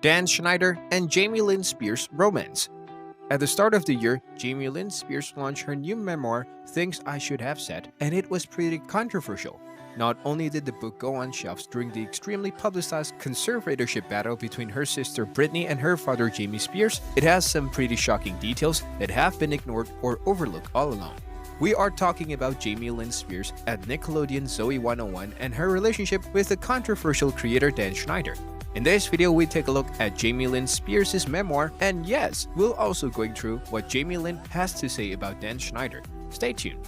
Dan Schneider and Jamie Lynn Spears romance. At the start of the year, Jamie Lynn Spears launched her new memoir, Things I Should Have Said, and it was pretty controversial. Not only did the book go on shelves during the extremely publicized conservatorship battle between her sister Britney and her father Jamie Spears, it has some pretty shocking details that have been ignored or overlooked all along. We are talking about Jamie Lynn Spears at Nickelodeon Zooey 101 and her relationship with the controversial creator Dan Schneider. In this video, we take a look at Jamie Lynn Spears' memoir, and yes, we'll also going through what Jamie Lynn has to say about Dan Schneider. Stay tuned.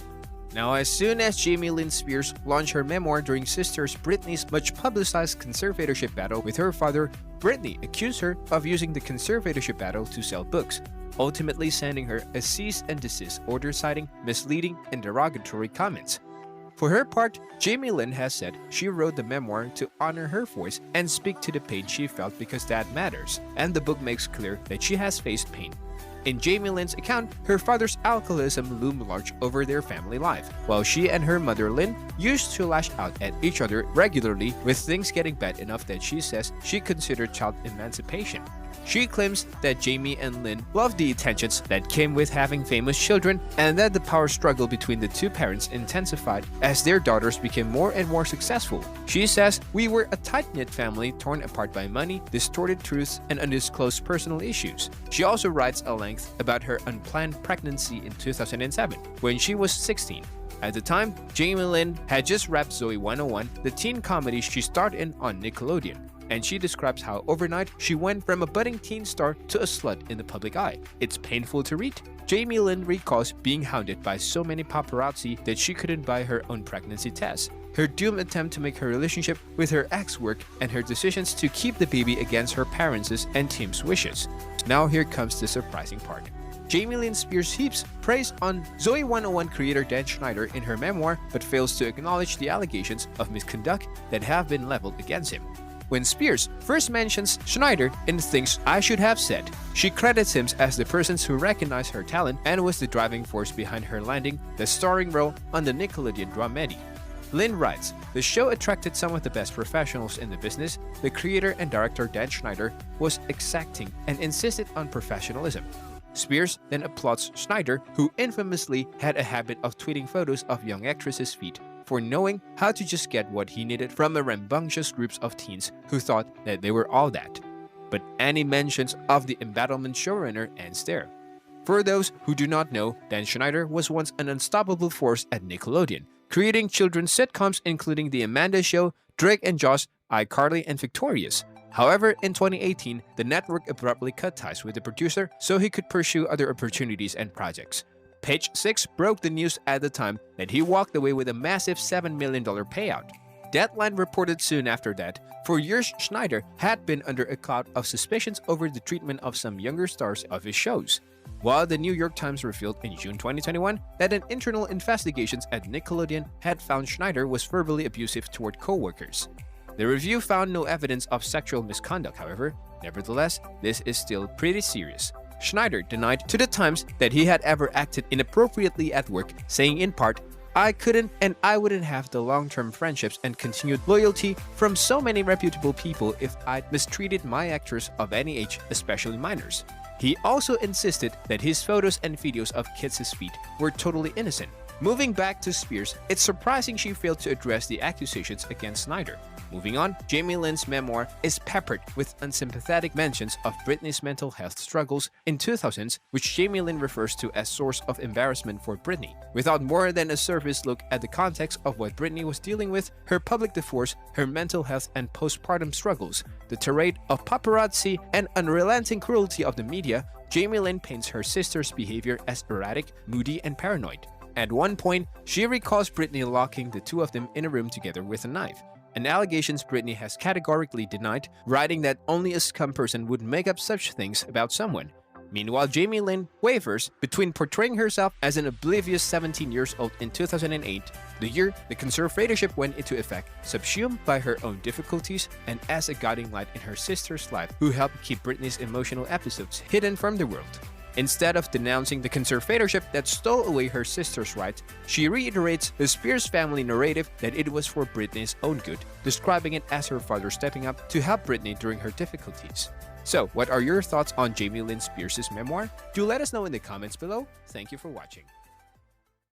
Now, as soon as Jamie Lynn Spears launched her memoir during sisters Britney's much-publicized conservatorship battle with her father, Britney accused her of using the conservatorship battle to sell books, ultimately sending her a cease and desist order citing misleading and derogatory comments. For her part, Jamie Lynn has said she wrote the memoir to honor her voice and speak to the pain she felt because that matters, and the book makes clear that she has faced pain. In Jamie Lynn's account, her father's alcoholism loomed large over their family life, while she and her mother Lynn used to lash out at each other regularly, with things getting bad enough that she says she considered child emancipation. She claims that Jamie and Lynn loved the attentions that came with having famous children, and that the power struggle between the two parents intensified as their daughters became more and more successful. She says, "We were a tight-knit family torn apart by money, distorted truths, and undisclosed personal issues." She also writes at length about her unplanned pregnancy in 2007, when she was 16. At the time, Jamie Lynn had just wrapped Zooey 101, the teen comedy she starred in on Nickelodeon, and she describes how overnight she went from a budding teen star to a slut in the public eye. It's painful to read. Jamie Lynn recalls being hounded by so many paparazzi that she couldn't buy her own pregnancy test, her doomed attempt to make her relationship with her ex work, and her decisions to keep the baby against her parents' and team's wishes. Now here comes the surprising part. Jamie Lynn Spears heaps praise on Zooey 101 creator Dan Schneider in her memoir, but fails to acknowledge the allegations of misconduct that have been leveled against him. When Spears first mentions Schneider in Things I Should Have Said, she credits him as the person who recognized her talent and was the driving force behind her landing the starring role on the Nickelodeon dramedy. Lynn writes, "The show attracted some of the best professionals in the business. The creator and director Dan Schneider was exacting and insisted on professionalism." Spears then applauds Schneider, who infamously had a habit of tweeting photos of young actresses' feet, for knowing how to just get what he needed from a rambunctious groups of teens who thought that they were all that. But any mentions of the embattlement showrunner ends there. For those who do not know, Dan Schneider was once an unstoppable force at Nickelodeon, creating children's sitcoms including The Amanda Show, Drake and Josh, iCarly, and Victorious. However, in 2018, the network abruptly cut ties with the producer so he could pursue other opportunities and projects. Page 6 broke the news at the time that he walked away with a massive $7 million payout. Deadline reported soon after that, for years Schneider had been under a cloud of suspicions over the treatment of some younger stars of his shows. While the New York Times revealed in June 2021 that an internal investigations at Nickelodeon had found Schneider was verbally abusive toward co-workers. The review found no evidence of sexual misconduct, however. Nevertheless, this is still pretty serious. Schneider denied to the Times that he had ever acted inappropriately at work, saying in part, "I couldn't and I wouldn't have the long-term friendships and continued loyalty from so many reputable people if I'd mistreated my actors of any age, especially minors." He also insisted that his photos and videos of kids' feet were totally innocent. Moving back to Spears, it's surprising she failed to address the accusations against Schneider. Moving on, Jamie Lynn's memoir is peppered with unsympathetic mentions of Britney's mental health struggles in 2000s, which Jamie Lynn refers to as source of embarrassment for Britney. Without more than a surface look at the context of what Britney was dealing with, her public divorce, her mental health and postpartum struggles, the tirade of paparazzi, and unrelenting cruelty of the media, Jamie Lynn paints her sister's behavior as erratic, moody, and paranoid. At one point, she recalls Britney locking the two of them in a room together with a knife, an allegations Britney has categorically denied, writing that only a scum person would make up such things about someone. Meanwhile, Jamie Lynn wavers between portraying herself as an oblivious 17 years old in 2008, the year the conservatorship went into effect, subsumed by her own difficulties, and as a guiding light in her sister's life who helped keep Britney's emotional episodes hidden from the world. Instead of denouncing the conservatorship that stole away her sister's rights, she reiterates the Spears family narrative that it was for Britney's own good, describing it as her father stepping up to help Britney during her difficulties. So, what are your thoughts on Jamie Lynn Spears' memoir? Do let us know in the comments below. Thank you for watching.